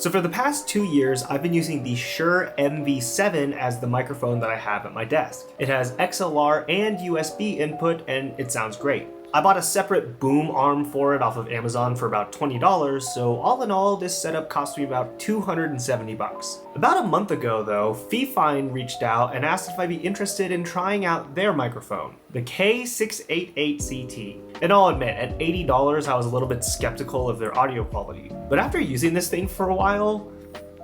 So for the past 2 years, I've been using the Shure MV7 as the microphone that I have at my desk. It has XLR and USB input, and it sounds great. I bought a separate boom arm for it off of Amazon for about $20, so all in all, this setup cost me about $270. About a month ago though, Fifine reached out and asked if I'd be interested in trying out their microphone, the K688CT. And I'll admit, at $80, I was a little bit skeptical of their audio quality. But after using this thing for a while,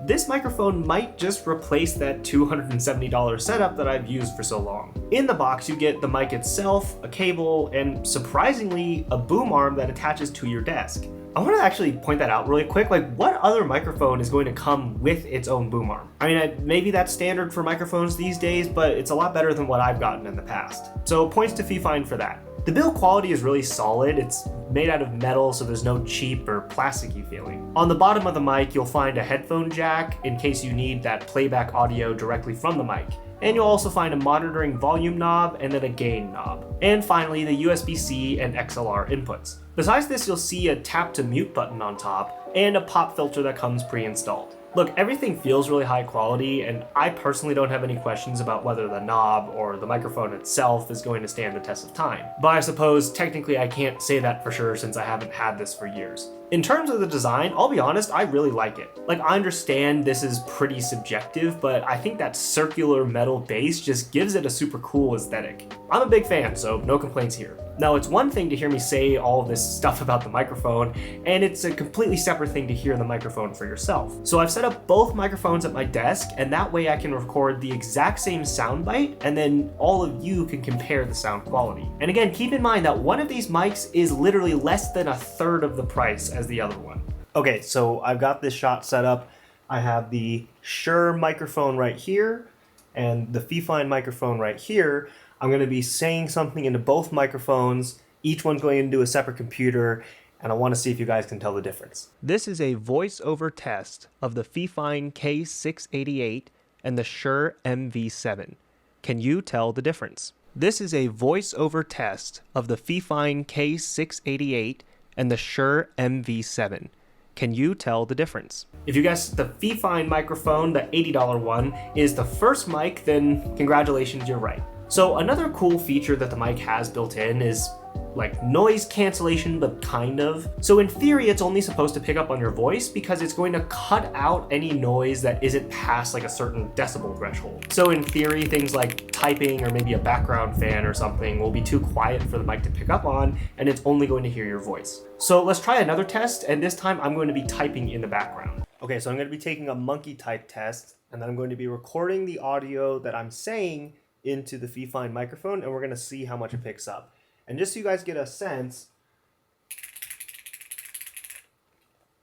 this microphone might just replace that $270 setup that I've used for so long. In the box, you get the mic itself, a cable, and surprisingly, a boom arm that attaches to your desk. I want to actually point that out really quick. Like, what other microphone is going to come with its own boom arm? I mean, maybe that's standard for microphones these days, but it's a lot better than what I've gotten in the past. So points to Fifine for that. The build quality is really solid. It's made out of metal, so there's no cheap or plasticky feeling. On the bottom of the mic, you'll find a headphone jack in case you need that playback audio directly from the mic. And you'll also find a monitoring volume knob and then a gain knob. And finally, the USB-C and XLR inputs. Besides this, you'll see a tap to mute button on top and a pop filter that comes pre-installed. Look, everything feels really high quality, and I personally don't have any questions about whether the knob or the microphone itself is going to stand the test of time. But I suppose technically I can't say that for sure since I haven't had this for years. In terms of the design, I'll be honest, I really like it. Like, I understand this is pretty subjective, but I think that circular metal base just gives it a super cool aesthetic. I'm a big fan, so no complaints here. Now, it's one thing to hear me say all of this stuff about the microphone, and it's a completely separate thing to hear the microphone for yourself. So I've set up both microphones at my desk, and that way I can record the exact same soundbite, and then all of you can compare the sound quality. And again, keep in mind that one of these mics is literally less than a third of the price as the other one. Okay, so I've got this shot set up. I have the Shure microphone right here, and the Fifine microphone right here. I'm going to be saying something into both microphones, each one's going into a separate computer, and I want to see if you guys can tell the difference. This is a voice-over test of the Fifine K688 and the Shure MV7. Can you tell the difference? This is a voice-over test of the Fifine K688 and the Shure MV7. Can you tell the difference? If you guessed the Fifine microphone, the $80 one, is the first mic, then congratulations, you're right. So another cool feature that the mic has built in is like noise cancellation, but kind of. So in theory, it's only supposed to pick up on your voice because it's going to cut out any noise that isn't past like a certain decibel threshold. So in theory, things like typing or maybe a background fan or something will be too quiet for the mic to pick up on, and it's only going to hear your voice. So let's try another test, and this time I'm going to be typing in the background. Okay, so I'm going to be taking a monkey type test, and then I'm going to be recording the audio that I'm saying into the Fifine microphone, and we're going to see how much it picks up. And just so you guys get a sense,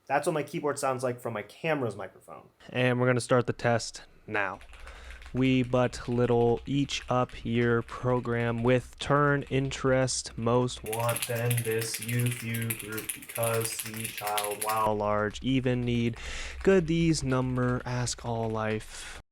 that's what my keyboard sounds like from my camera's microphone. And we're going to start the test now. We but little each up here program with turn interest most want then this youth you group because the child while large even need good these number ask all life.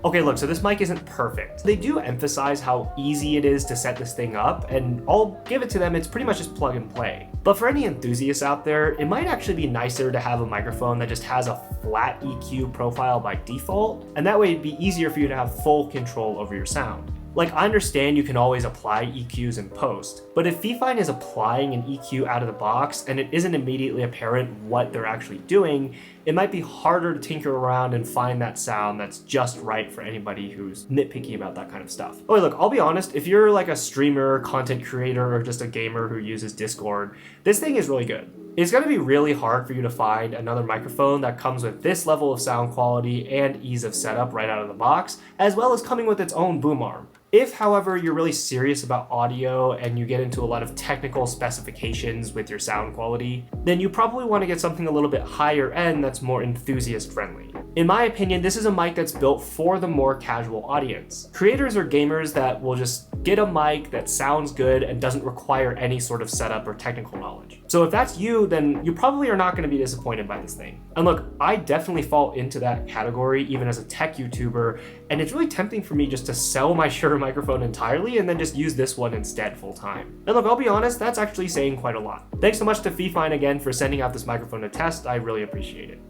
Okay, look, so this mic isn't perfect. They do emphasize how easy it is to set this thing up, and I'll give it to them, it's pretty much just plug and play. But for any enthusiasts out there, it might actually be nicer to have a microphone that just has a flat EQ profile by default, and that way it'd be easier for you to have full control over your sound. Like, I understand you can always apply EQs in post, but if Fifine is applying an EQ out of the box and it isn't immediately apparent what they're actually doing, it might be harder to tinker around and find that sound that's just right for anybody who's nitpicky about that kind of stuff. Oh, look, I'll be honest, if you're like a streamer, content creator, or just a gamer who uses Discord, this thing is really good. It's going to be really hard for you to find another microphone that comes with this level of sound quality and ease of setup right out of the box, as well as coming with its own boom arm. If, however, you're really serious about audio and you get into a lot of technical specifications with your sound quality, then you probably want to get something a little bit higher end that's more enthusiast friendly. In my opinion, this is a mic that's built for the more casual audience. Creators or gamers that will just get a mic that sounds good and doesn't require any sort of setup or technical knowledge. So if that's you, then you probably are not going to be disappointed by this thing. And look, I definitely fall into that category even as a tech YouTuber, and it's really tempting for me just to sell my Shure microphone entirely and then just use this one instead full time. And look, I'll be honest, that's actually saying quite a lot. Thanks so much to Fifine again for sending out this microphone to test. I really appreciate it.